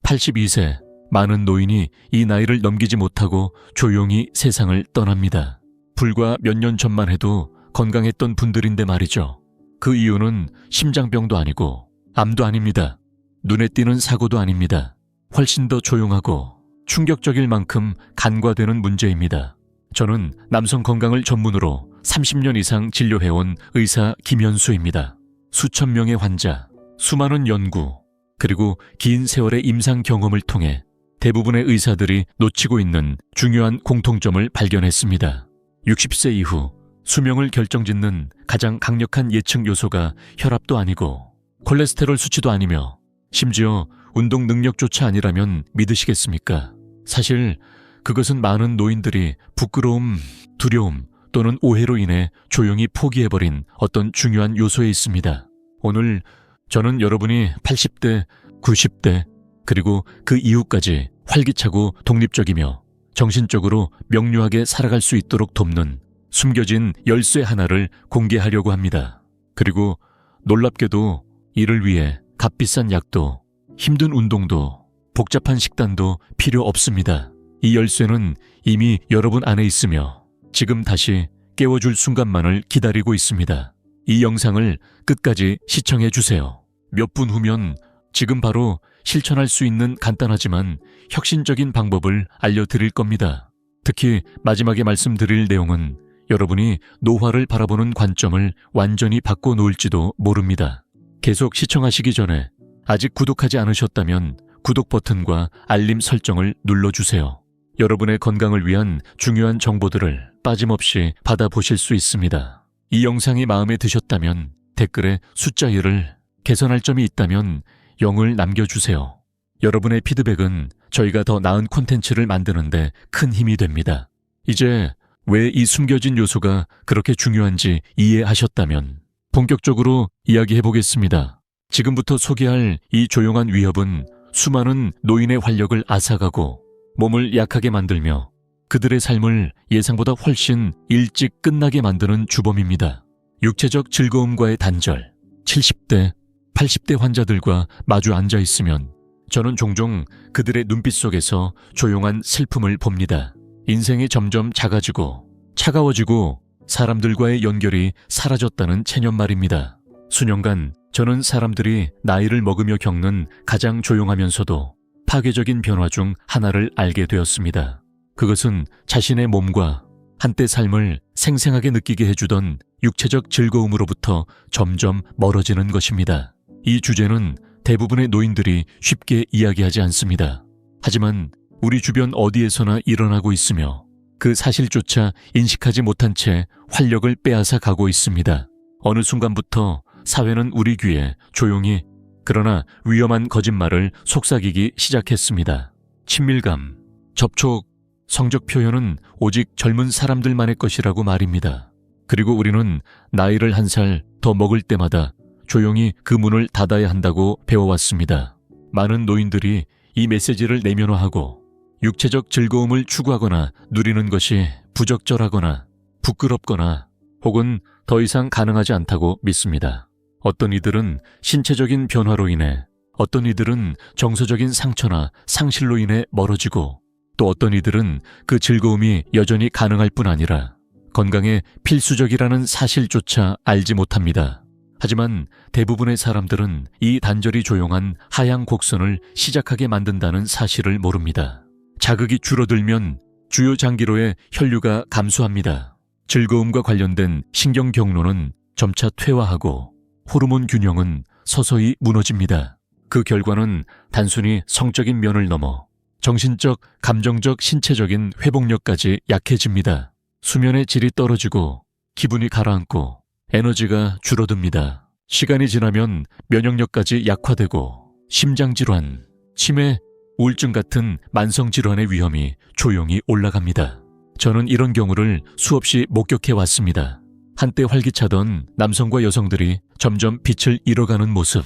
82세, 많은 노인이 이 나이를 넘기지 못하고 조용히 세상을 떠납니다. 불과 몇 년 전만 해도 건강했던 분들인데 말이죠. 그 이유는 심장병도 아니고 암도 아닙니다. 눈에 띄는 사고도 아닙니다. 훨씬 더 조용하고 충격적일 만큼 간과되는 문제입니다. 저는 남성 건강을 전문으로 30년 이상 진료해온 의사 김현수입니다. 수천 명의 환자, 수많은 연구, 그리고 긴 세월의 임상 경험을 통해 대부분의 의사들이 놓치고 있는 중요한 공통점을 발견했습니다. 60세 이후 수명을 결정짓는 가장 강력한 예측 요소가 혈압도 아니고 콜레스테롤 수치도 아니며 심지어 운동 능력조차 아니라면 믿으시겠습니까? 사실 그것은 많은 노인들이 부끄러움, 두려움 또는 오해로 인해 조용히 포기해버린 어떤 중요한 요소에 있습니다. 오늘 저는 여러분이 80대, 90대, 그리고 그 이후까지 활기차고 독립적이며 정신적으로 명료하게 살아갈 수 있도록 돕는 숨겨진 열쇠 하나를 공개하려고 합니다. 그리고 놀랍게도 이를 위해 값비싼 약도, 힘든 운동도, 복잡한 식단도 필요 없습니다. 이 열쇠는 이미 여러분 안에 있으며 지금 다시 깨워줄 순간만을 기다리고 있습니다. 이 영상을 끝까지 시청해 주세요. 몇 분 후면 지금 바로 실천할 수 있는 간단하지만 혁신적인 방법을 알려드릴 겁니다. 특히 마지막에 말씀드릴 내용은 여러분이 노화를 바라보는 관점을 완전히 바꿔놓을지도 모릅니다. 계속 시청하시기 전에 아직 구독하지 않으셨다면 구독 버튼과 알림 설정을 눌러주세요. 여러분의 건강을 위한 중요한 정보들을 빠짐없이 받아보실 수 있습니다. 이 영상이 마음에 드셨다면 댓글에 숫자 1을, 개선할 점이 있다면 0을 남겨주세요. 여러분의 피드백은 저희가 더 나은 콘텐츠를 만드는데 큰 힘이 됩니다. 이제 왜 이 숨겨진 요소가 그렇게 중요한지 이해하셨다면 본격적으로 이야기해보겠습니다. 지금부터 소개할 이 조용한 위협은 수많은 노인의 활력을 앗아가고 몸을 약하게 만들며 그들의 삶을 예상보다 훨씬 일찍 끝나게 만드는 주범입니다. 육체적 즐거움과의 단절. 70대, 80대 환자들과 마주 앉아 있으면 저는 종종 그들의 눈빛 속에서 조용한 슬픔을 봅니다. 인생이 점점 작아지고 차가워지고 사람들과의 연결이 사라졌다는 체념 말입니다. 수년간 저는 사람들이 나이를 먹으며 겪는 가장 조용하면서도 파괴적인 변화 중 하나를 알게 되었습니다. 그것은 자신의 몸과 한때 삶을 생생하게 느끼게 해주던 육체적 즐거움으로부터 점점 멀어지는 것입니다. 이 주제는 대부분의 노인들이 쉽게 이야기하지 않습니다. 하지만 우리 주변 어디에서나 일어나고 있으며 그 사실조차 인식하지 못한 채 활력을 빼앗아 가고 있습니다. 어느 순간부터 사회는 우리 귀에 조용히 그러나 위험한 거짓말을 속삭이기 시작했습니다. 친밀감, 접촉, 성적 표현은 오직 젊은 사람들만의 것이라고 말입니다. 그리고 우리는 나이를 한 살 더 먹을 때마다 조용히 그 문을 닫아야 한다고 배워왔습니다. 많은 노인들이 이 메시지를 내면화하고 육체적 즐거움을 추구하거나 누리는 것이 부적절하거나 부끄럽거나 혹은 더 이상 가능하지 않다고 믿습니다. 어떤 이들은 신체적인 변화로 인해, 어떤 이들은 정서적인 상처나 상실로 인해 멀어지고, 또 어떤 이들은 그 즐거움이 여전히 가능할 뿐 아니라 건강에 필수적이라는 사실조차 알지 못합니다. 하지만 대부분의 사람들은 이 단절이 조용한 하향 곡선을 시작하게 만든다는 사실을 모릅니다. 자극이 줄어들면 주요 장기로의 혈류가 감소합니다. 즐거움과 관련된 신경 경로는 점차 퇴화하고 호르몬 균형은 서서히 무너집니다. 그 결과는 단순히 성적인 면을 넘어 정신적, 감정적, 신체적인 회복력까지 약해집니다. 수면의 질이 떨어지고 기분이 가라앉고 에너지가 줄어듭니다. 시간이 지나면 면역력까지 약화되고 심장질환, 치매, 우울증 같은 만성질환의 위험이 조용히 올라갑니다. 저는 이런 경우를 수없이 목격해 왔습니다. 한때 활기차던 남성과 여성들이 점점 빛을 잃어가는 모습.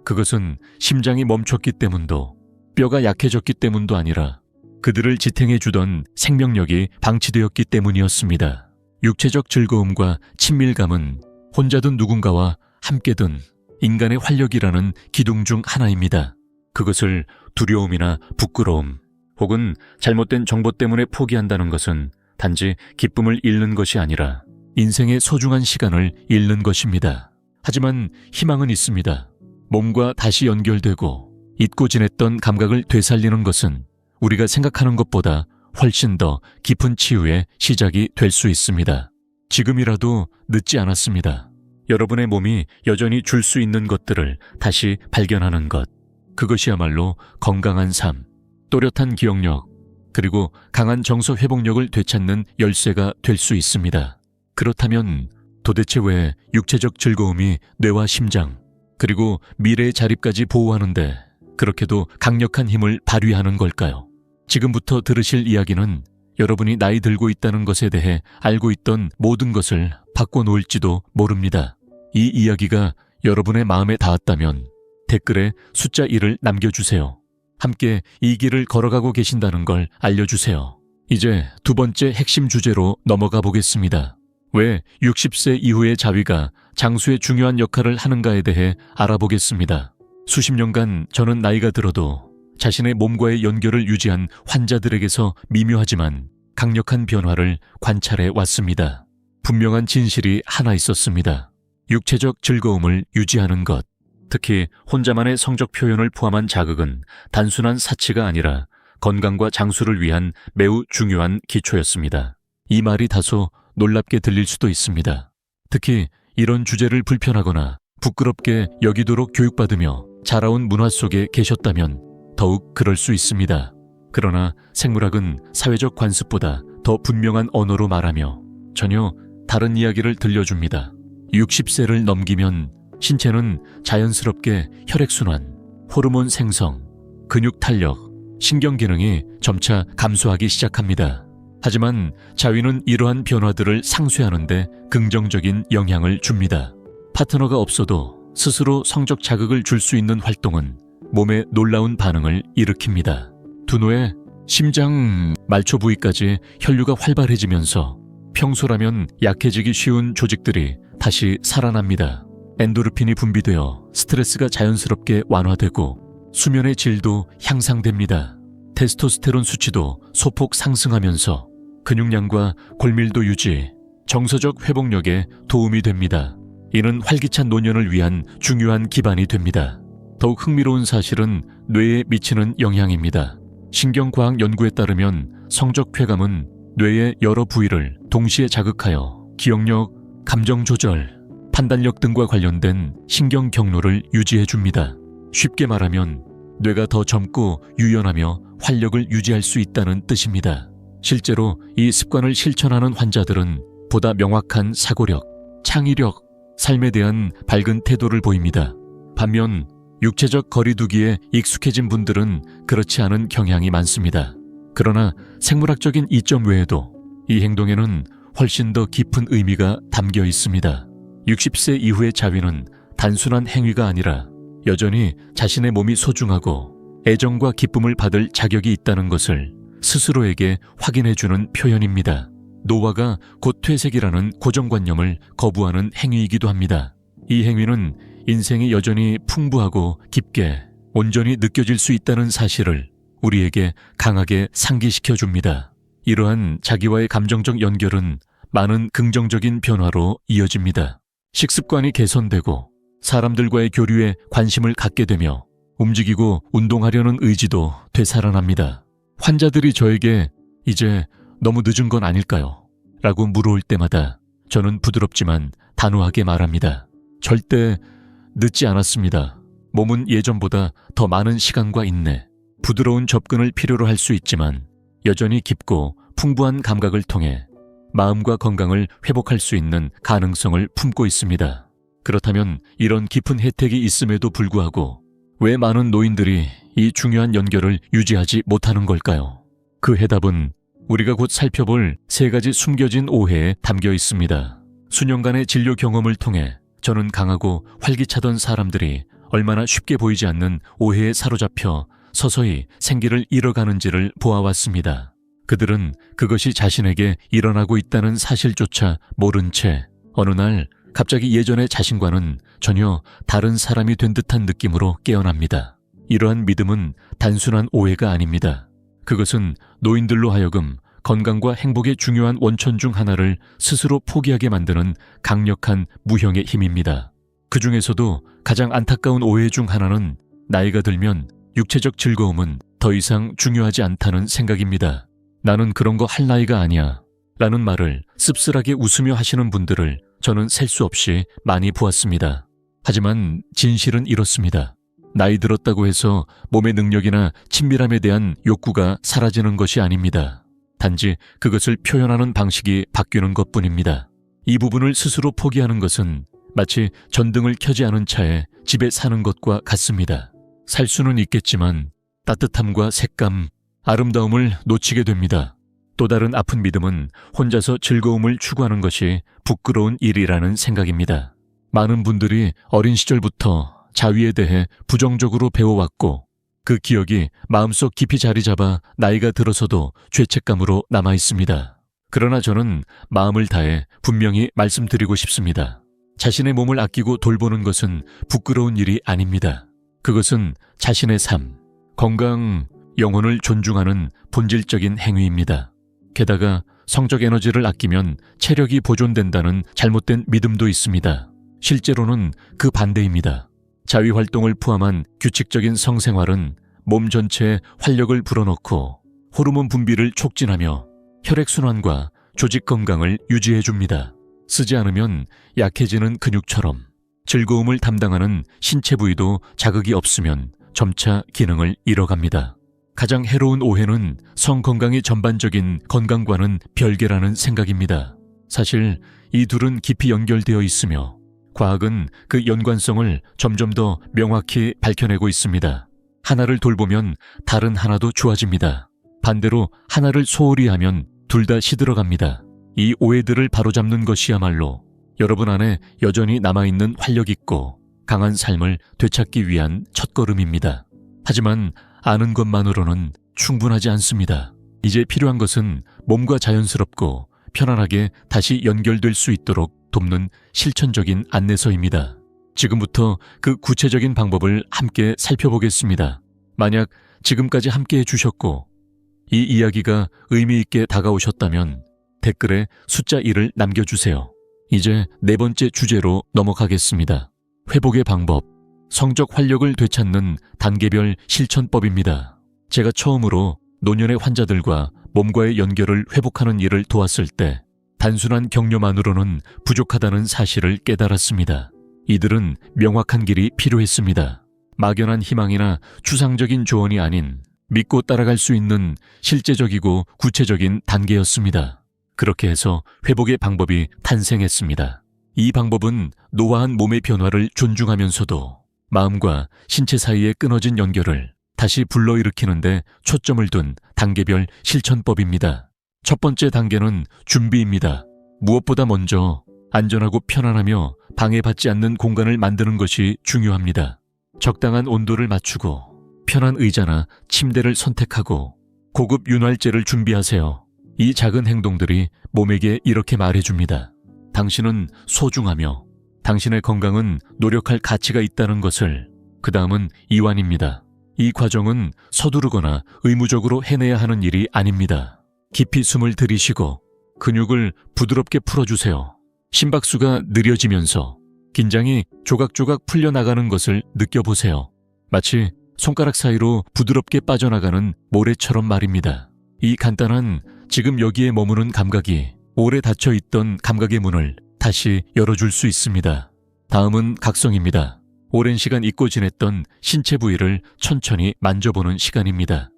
그것은 심장이 멈췄기 때문도 뼈가 약해졌기 때문도 아니라 그들을 지탱해주던 생명력이 방치되었기 때문이었습니다. 육체적 즐거움과 친밀감은 혼자든 누군가와 함께든 인간의 활력이라는 기둥 중 하나입니다. 그것을 두려움이나 부끄러움 혹은 잘못된 정보 때문에 포기한다는 것은 단지 기쁨을 잃는 것이 아니라 인생의 소중한 시간을 잃는 것입니다. 하지만 희망은 있습니다. 몸과 다시 연결되고 잊고 지냈던 감각을 되살리는 것은 우리가 생각하는 것보다 훨씬 더 깊은 치유의 시작이 될 수 있습니다. 지금이라도 늦지 않았습니다. 여러분의 몸이 여전히 줄 수 있는 것들을 다시 발견하는 것. 그것이야말로 건강한 삶, 또렷한 기억력, 그리고 강한 정서 회복력을 되찾는 열쇠가 될 수 있습니다. 그렇다면 도대체 왜 육체적 즐거움이 뇌와 심장, 그리고 미래의 자립까지 보호하는데 그렇게도 강력한 힘을 발휘하는 걸까요? 지금부터 들으실 이야기는 여러분이 나이 들고 있다는 것에 대해 알고 있던 모든 것을 바꿔놓을지도 모릅니다. 이 이야기가 여러분의 마음에 닿았다면 댓글에 숫자 1을 남겨주세요. 함께 이 길을 걸어가고 계신다는 걸 알려주세요. 이제 두 번째 핵심 주제로 넘어가 보겠습니다. 왜 60세 이후의 자위가 장수의 중요한 역할을 하는가에 대해 알아보겠습니다. 수십 년간 저는 나이가 들어도 자신의 몸과의 연결을 유지한 환자들에게서 미묘하지만 강력한 변화를 관찰해 왔습니다. 분명한 진실이 하나 있었습니다. 육체적 즐거움을 유지하는 것, 특히 혼자만의 성적 표현을 포함한 자극은 단순한 사치가 아니라 건강과 장수를 위한 매우 중요한 기초였습니다. 이 말이 다소 놀랍게 들릴 수도 있습니다. 특히 이런 주제를 불편하거나 부끄럽게 여기도록 교육받으며 자라온 문화 속에 계셨다면 더욱 그럴 수 있습니다. 그러나 생물학은 사회적 관습보다 더 분명한 언어로 말하며 전혀 다른 이야기를 들려줍니다. 60세를 넘기면 신체는 자연스럽게 혈액순환, 호르몬 생성, 근육 탄력, 신경 기능이 점차 감소하기 시작합니다. 하지만 자위는 이러한 변화들을 상쇄하는 데 긍정적인 영향을 줍니다. 파트너가 없어도 스스로 성적 자극을 줄 수 있는 활동은 몸에 놀라운 반응을 일으킵니다. 두뇌, 심장, 말초 부위까지 혈류가 활발해지면서 평소라면 약해지기 쉬운 조직들이 다시 살아납니다. 엔도르핀이 분비되어 스트레스가 자연스럽게 완화되고 수면의 질도 향상됩니다. 테스토스테론 수치도 소폭 상승하면서 근육량과 골밀도 유지, 정서적 회복력에 도움이 됩니다. 이는 활기찬 노년을 위한 중요한 기반이 됩니다. 더욱 흥미로운 사실은 뇌에 미치는 영향입니다. 신경과학 연구에 따르면 성적 쾌감은 뇌의 여러 부위를 동시에 자극하여 기억력, 감정 조절, 판단력 등과 관련된 신경 경로를 유지해줍니다. 쉽게 말하면 뇌가 더 젊고 유연하며 활력을 유지할 수 있다는 뜻입니다. 실제로 이 습관을 실천하는 환자들은 보다 명확한 사고력, 창의력, 삶에 대한 밝은 태도를 보입니다. 반면 육체적 거리두기에 익숙해진 분들은 그렇지 않은 경향이 많습니다. 그러나 생물학적인 이점 외에도 이 행동에는 훨씬 더 깊은 의미가 담겨 있습니다. 60세 이후의 자위는 단순한 행위가 아니라 여전히 자신의 몸이 소중하고 애정과 기쁨을 받을 자격이 있다는 것을 스스로에게 확인해주는 표현입니다. 노화가 곧 퇴색이라는 고정관념을 거부하는 행위이기도 합니다. 이 행위는 인생이 여전히 풍부하고 깊게 온전히 느껴질 수 있다는 사실을 우리에게 강하게 상기시켜줍니다. 이러한 자기와의 감정적 연결은 많은 긍정적인 변화로 이어집니다. 식습관이 개선되고 사람들과의 교류에 관심을 갖게 되며 움직이고 운동하려는 의지도 되살아납니다. 환자들이 저에게 이제 너무 늦은 건 아닐까요? 라고 물어올 때마다 저는 부드럽지만 단호하게 말합니다. 절대 늦지 않았습니다. 몸은 예전보다 더 많은 시간과 인내, 부드러운 접근을 필요로 할 수 있지만 여전히 깊고 풍부한 감각을 통해 마음과 건강을 회복할 수 있는 가능성을 품고 있습니다. 그렇다면 이런 깊은 혜택이 있음에도 불구하고 왜 많은 노인들이 이 중요한 연결을 유지하지 못하는 걸까요? 그 해답은 우리가 곧 살펴볼 3가지 숨겨진 오해에 담겨 있습니다. 수년간의 진료 경험을 통해 저는 강하고 활기차던 사람들이 얼마나 쉽게 보이지 않는 오해에 사로잡혀 서서히 생기를 잃어가는지를 보아왔습니다. 그들은 그것이 자신에게 일어나고 있다는 사실조차 모른 채 어느 날 갑자기 예전의 자신과는 전혀 다른 사람이 된 듯한 느낌으로 깨어납니다. 이러한 믿음은 단순한 오해가 아닙니다. 그것은 노인들로 하여금 건강과 행복의 중요한 원천 중 하나를 스스로 포기하게 만드는 강력한 무형의 힘입니다. 그 중에서도 가장 안타까운 오해 중 하나는 나이가 들면 육체적 즐거움은 더 이상 중요하지 않다는 생각입니다. 나는 그런 거 할 나이가 아니야 라는 말을 씁쓸하게 웃으며 하시는 분들을 저는 셀 수 없이 많이 보았습니다. 하지만 진실은 이렇습니다. 나이 들었다고 해서 몸의 능력이나 친밀함에 대한 욕구가 사라지는 것이 아닙니다. 단지 그것을 표현하는 방식이 바뀌는 것뿐입니다. 이 부분을 스스로 포기하는 것은 마치 전등을 켜지 않은 차에 집에 사는 것과 같습니다. 살 수는 있겠지만 따뜻함과 색감, 아름다움을 놓치게 됩니다. 또 다른 아픈 믿음은 혼자서 즐거움을 추구하는 것이 부끄러운 일이라는 생각입니다. 많은 분들이 어린 시절부터 자위에 대해 부정적으로 배워왔고 그 기억이 마음속 깊이 자리 잡아 나이가 들어서도 죄책감으로 남아 있습니다. 그러나 저는 마음을 다해 분명히 말씀드리고 싶습니다. 자신의 몸을 아끼고 돌보는 것은 부끄러운 일이 아닙니다. 그것은 자신의 삶, 건강, 영혼을 존중하는 본질적인 행위입니다. 게다가 성적 에너지를 아끼면 체력이 보존된다는 잘못된 믿음도 있습니다. 실제로는 그 반대입니다. 자위활동을 포함한 규칙적인 성생활은 몸 전체에 활력을 불어넣고 호르몬 분비를 촉진하며 혈액순환과 조직 건강을 유지해줍니다. 쓰지 않으면 약해지는 근육처럼 즐거움을 담당하는 신체 부위도 자극이 없으면 점차 기능을 잃어갑니다. 가장 해로운 오해는 성건강의 전반적인 건강과는 별개라는 생각입니다. 사실 이 둘은 깊이 연결되어 있으며 과학은 그 연관성을 점점 더 명확히 밝혀내고 있습니다. 하나를 돌보면 다른 하나도 좋아집니다. 반대로 하나를 소홀히 하면 둘 다 시들어갑니다. 이 오해들을 바로잡는 것이야말로 여러분 안에 여전히 남아있는 활력있고 강한 삶을 되찾기 위한 첫걸음입니다. 하지만 아는 것만으로는 충분하지 않습니다. 이제 필요한 것은 몸과 자연스럽고 편안하게 다시 연결될 수 있도록 돕는 실천적인 안내서입니다. 지금부터 그 구체적인 방법을 함께 살펴보겠습니다. 만약 지금까지 함께 해주셨고 이 이야기가 의미 있게 다가오셨다면 댓글에 숫자 1을 남겨주세요. 이제 네 번째 주제로 넘어가겠습니다. 회복의 방법, 성적 활력을 되찾는 단계별 실천법입니다. 제가 처음으로 노년의 환자들과 몸과의 연결을 회복하는 일을 도왔을 때 단순한 격려만으로는 부족하다는 사실을 깨달았습니다. 이들은 명확한 길이 필요했습니다. 막연한 희망이나 추상적인 조언이 아닌 믿고 따라갈 수 있는 실제적이고 구체적인 단계였습니다. 그렇게 해서 회복의 방법이 탄생했습니다. 이 방법은 노화한 몸의 변화를 존중하면서도 마음과 신체 사이의 끊어진 연결을 다시 불러일으키는 데 초점을 둔 단계별 실천법입니다. 첫 번째 단계는 준비입니다. 무엇보다 먼저 안전하고 편안하며 방해받지 않는 공간을 만드는 것이 중요합니다. 적당한 온도를 맞추고 편한 의자나 침대를 선택하고 고급 윤활제를 준비하세요. 이 작은 행동들이 몸에게 이렇게 말해줍니다. 당신은 소중하며 당신의 건강은 노력할 가치가 있다는 것을. 그 다음은 이완입니다. 이 과정은 서두르거나 의무적으로 해내야 하는 일이 아닙니다. 깊이 숨을 들이쉬고 근육을 부드럽게 풀어주세요. 심박수가 느려지면서 긴장이 조각조각 풀려나가는 것을 느껴보세요. 마치 손가락 사이로 부드럽게 빠져나가는 모래처럼 말입니다. 이 간단한 지금 여기에 머무는 감각이 오래 닫혀있던 감각의 문을 다시 열어줄 수 있습니다. 다음은 각성입니다. 오랜 시간 잊고 지냈던 신체 부위를 천천히 만져보는 시간입니다.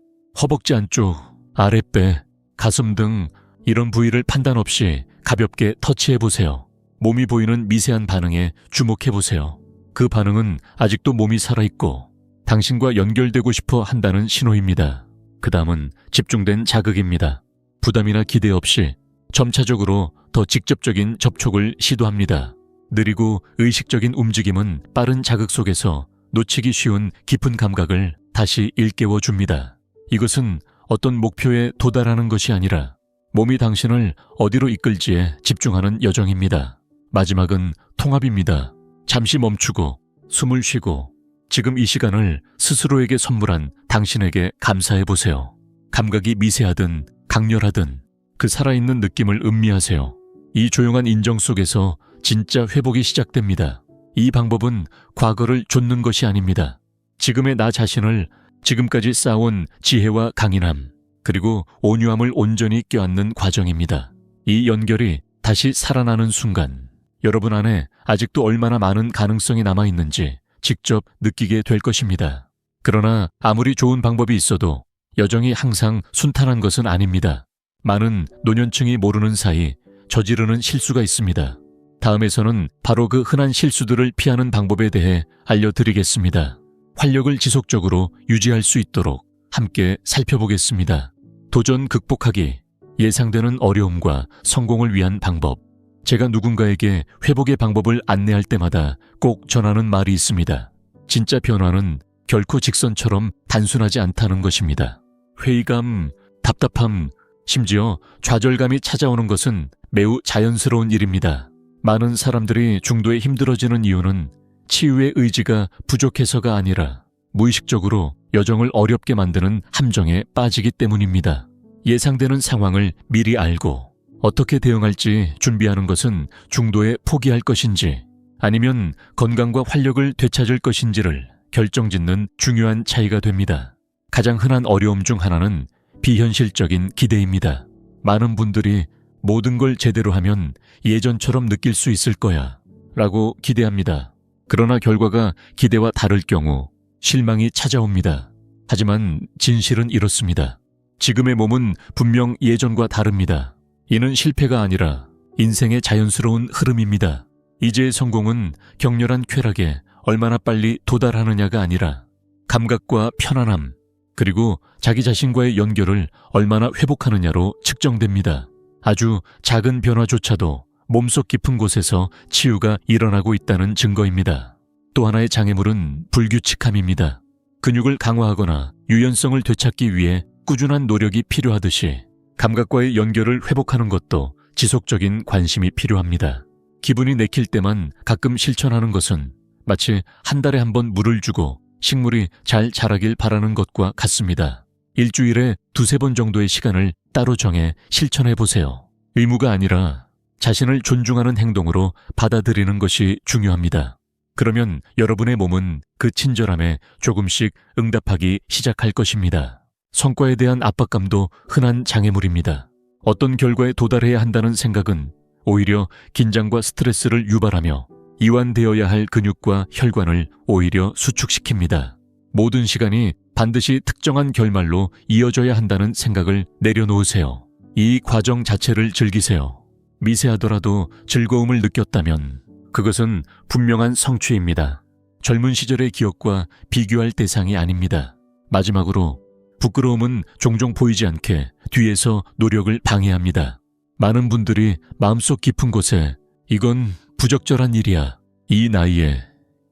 허벅지 안쪽, 아랫배, 가슴 등 이런 부위를 판단 없이 가볍게 터치해보세요. 몸이 보이는 미세한 반응에 주목해보세요. 그 반응은 아직도 몸이 살아있고 당신과 연결되고 싶어 한다는 신호입니다. 그 다음은 집중된 자극입니다. 부담이나 기대 없이 점차적으로 더 직접적인 접촉을 시도합니다. 느리고 의식적인 움직임은 빠른 자극 속에서 놓치기 쉬운 깊은 감각을 다시 일깨워줍니다. 이것은 어떤 목표에 도달하는 것이 아니라 몸이 당신을 어디로 이끌지에 집중하는 여정입니다. 마지막은 통합입니다. 잠시 멈추고 숨을 쉬고 지금 이 시간을 스스로에게 선물한 당신에게 감사해 보세요. 감각이 미세하든 강렬하든 그 살아있는 느낌을 음미하세요. 이 조용한 인정 속에서 진짜 회복이 시작됩니다. 이 방법은 과거를 좇는 것이 아닙니다. 지금의 나 자신을 지금까지 쌓아온 지혜와 강인함, 그리고 온유함을 온전히 껴안는 과정입니다. 이 연결이 다시 살아나는 순간, 여러분 안에 아직도 얼마나 많은 가능성이 남아있는지 직접 느끼게 될 것입니다. 그러나 아무리 좋은 방법이 있어도 여정이 항상 순탄한 것은 아닙니다. 많은 노년층이 모르는 사이 저지르는 실수가 있습니다. 다음에서는 바로 그 흔한 실수들을 피하는 방법에 대해 알려드리겠습니다. 활력을 지속적으로 유지할 수 있도록 함께 살펴보겠습니다. 도전 극복하기, 예상되는 어려움과 성공을 위한 방법. 제가 누군가에게 회복의 방법을 안내할 때마다 꼭 전하는 말이 있습니다. 진짜 변화는 결코 직선처럼 단순하지 않다는 것입니다. 회의감, 답답함, 심지어 좌절감이 찾아오는 것은 매우 자연스러운 일입니다. 많은 사람들이 중도에 힘들어지는 이유는 치유의 의지가 부족해서가 아니라 무의식적으로 여정을 어렵게 만드는 함정에 빠지기 때문입니다. 예상되는 상황을 미리 알고 어떻게 대응할지 준비하는 것은 중도에 포기할 것인지 아니면 건강과 활력을 되찾을 것인지를 결정짓는 중요한 차이가 됩니다. 가장 흔한 어려움 중 하나는 비현실적인 기대입니다. 많은 분들이 모든 걸 제대로 하면 예전처럼 느낄 수 있을 거야 라고 기대합니다. 그러나 결과가 기대와 다를 경우 실망이 찾아옵니다. 하지만 진실은 이렇습니다. 지금의 몸은 분명 예전과 다릅니다. 이는 실패가 아니라 인생의 자연스러운 흐름입니다. 이제의 성공은 격렬한 쾌락에 얼마나 빨리 도달하느냐가 아니라 감각과 편안함, 그리고 자기 자신과의 연결을 얼마나 회복하느냐로 측정됩니다. 아주 작은 변화조차도 몸속 깊은 곳에서 치유가 일어나고 있다는 증거입니다. 또 하나의 장애물은 불규칙함입니다. 근육을 강화하거나 유연성을 되찾기 위해 꾸준한 노력이 필요하듯이 감각과의 연결을 회복하는 것도 지속적인 관심이 필요합니다. 기분이 내킬 때만 가끔 실천하는 것은 마치 한 달에 한 번 물을 주고 식물이 잘 자라길 바라는 것과 같습니다. 일주일에 2-3번 정도의 시간을 따로 정해 실천해 보세요. 의무가 아니라 자신을 존중하는 행동으로 받아들이는 것이 중요합니다. 그러면 여러분의 몸은 그 친절함에 조금씩 응답하기 시작할 것입니다. 성과에 대한 압박감도 흔한 장애물입니다. 어떤 결과에 도달해야 한다는 생각은 오히려 긴장과 스트레스를 유발하며 이완되어야 할 근육과 혈관을 오히려 수축시킵니다. 모든 시간이 반드시 특정한 결말로 이어져야 한다는 생각을 내려놓으세요. 이 과정 자체를 즐기세요. 미세하더라도 즐거움을 느꼈다면 그것은 분명한 성취입니다. 젊은 시절의 기억과 비교할 대상이 아닙니다. 마지막으로 부끄러움은 종종 보이지 않게 뒤에서 노력을 방해합니다. 많은 분들이 마음속 깊은 곳에 이건 부적절한 일이야, 이 나이에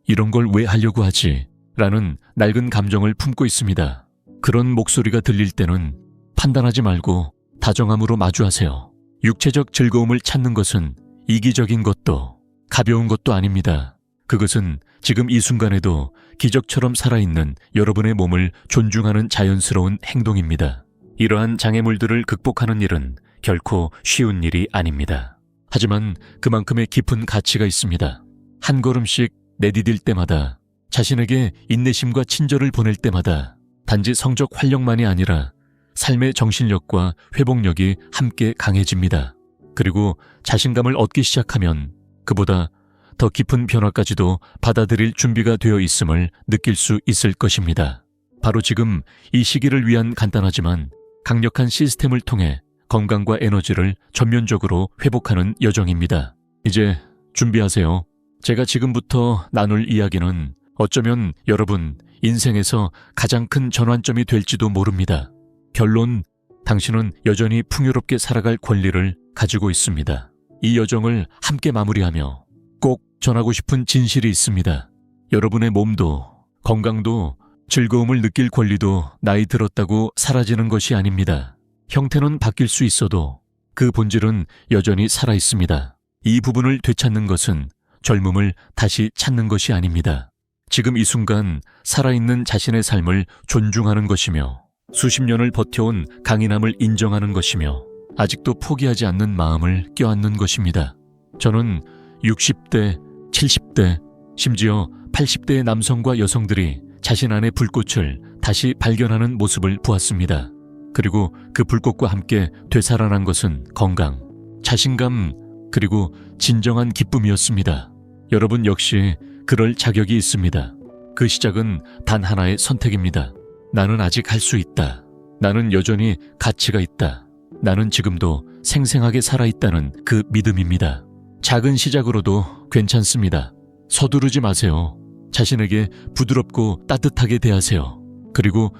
이런 걸 왜 하려고 하지? 라는 낡은 감정을 품고 있습니다. 그런 목소리가 들릴 때는 판단하지 말고 다정함으로 마주하세요. 육체적 즐거움을 찾는 것은 이기적인 것도 가벼운 것도 아닙니다. 그것은 지금 이 순간에도 기적처럼 살아있는 여러분의 몸을 존중하는 자연스러운 행동입니다. 이러한 장애물들을 극복하는 일은 결코 쉬운 일이 아닙니다. 하지만 그만큼의 깊은 가치가 있습니다. 한 걸음씩 내디딜 때마다, 자신에게 인내심과 친절을 보낼 때마다 단지 성적 활력만이 아니라 삶의 정신력과 회복력이 함께 강해집니다. 그리고 자신감을 얻기 시작하면 그보다 더 깊은 변화까지도 받아들일 준비가 되어 있음을 느낄 수 있을 것입니다. 바로 지금 이 시기를 위한 간단하지만 강력한 시스템을 통해 건강과 에너지를 전면적으로 회복하는 여정입니다. 이제 준비하세요. 제가 지금부터 나눌 이야기는 어쩌면 여러분 인생에서 가장 큰 전환점이 될지도 모릅니다. 결론, 당신은 여전히 풍요롭게 살아갈 권리를 가지고 있습니다. 이 여정을 함께 마무리하며 꼭 전하고 싶은 진실이 있습니다. 여러분의 몸도 건강도 즐거움을 느낄 권리도 나이 들었다고 사라지는 것이 아닙니다. 형태는 바뀔 수 있어도 그 본질은 여전히 살아있습니다. 이 부분을 되찾는 것은 젊음을 다시 찾는 것이 아닙니다. 지금 이 순간 살아있는 자신의 삶을 존중하는 것이며 수십 년을 버텨온 강인함을 인정하는 것이며 아직도 포기하지 않는 마음을 껴안는 것입니다. 저는 60대, 70대, 심지어 80대의 남성과 여성들이 자신 안의 불꽃을 다시 발견하는 모습을 보았습니다. 그리고 그 불꽃과 함께 되살아난 것은 건강, 자신감, 그리고 진정한 기쁨이었습니다. 여러분 역시 그럴 자격이 있습니다. 그 시작은 단 하나의 선택입니다. 나는 아직 할 수 있다. 나는 여전히 가치가 있다. 나는 지금도 생생하게 살아있다는 그 믿음입니다. 작은 시작으로도 괜찮습니다. 서두르지 마세요. 자신에게 부드럽고 따뜻하게 대하세요. 그리고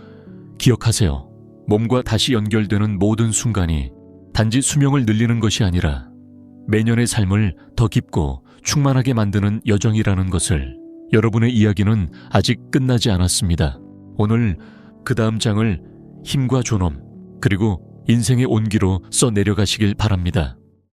기억하세요. 몸과 다시 연결되는 모든 순간이 단지 수명을 늘리는 것이 아니라 매년의 삶을 더 깊고 충만하게 만드는 여정이라는 것을. 여러분의 이야기는 아직 끝나지 않았습니다. 오늘 그 다음 장을 힘과 존엄 그리고 인생의 온기로 써 내려가시길 바랍니다.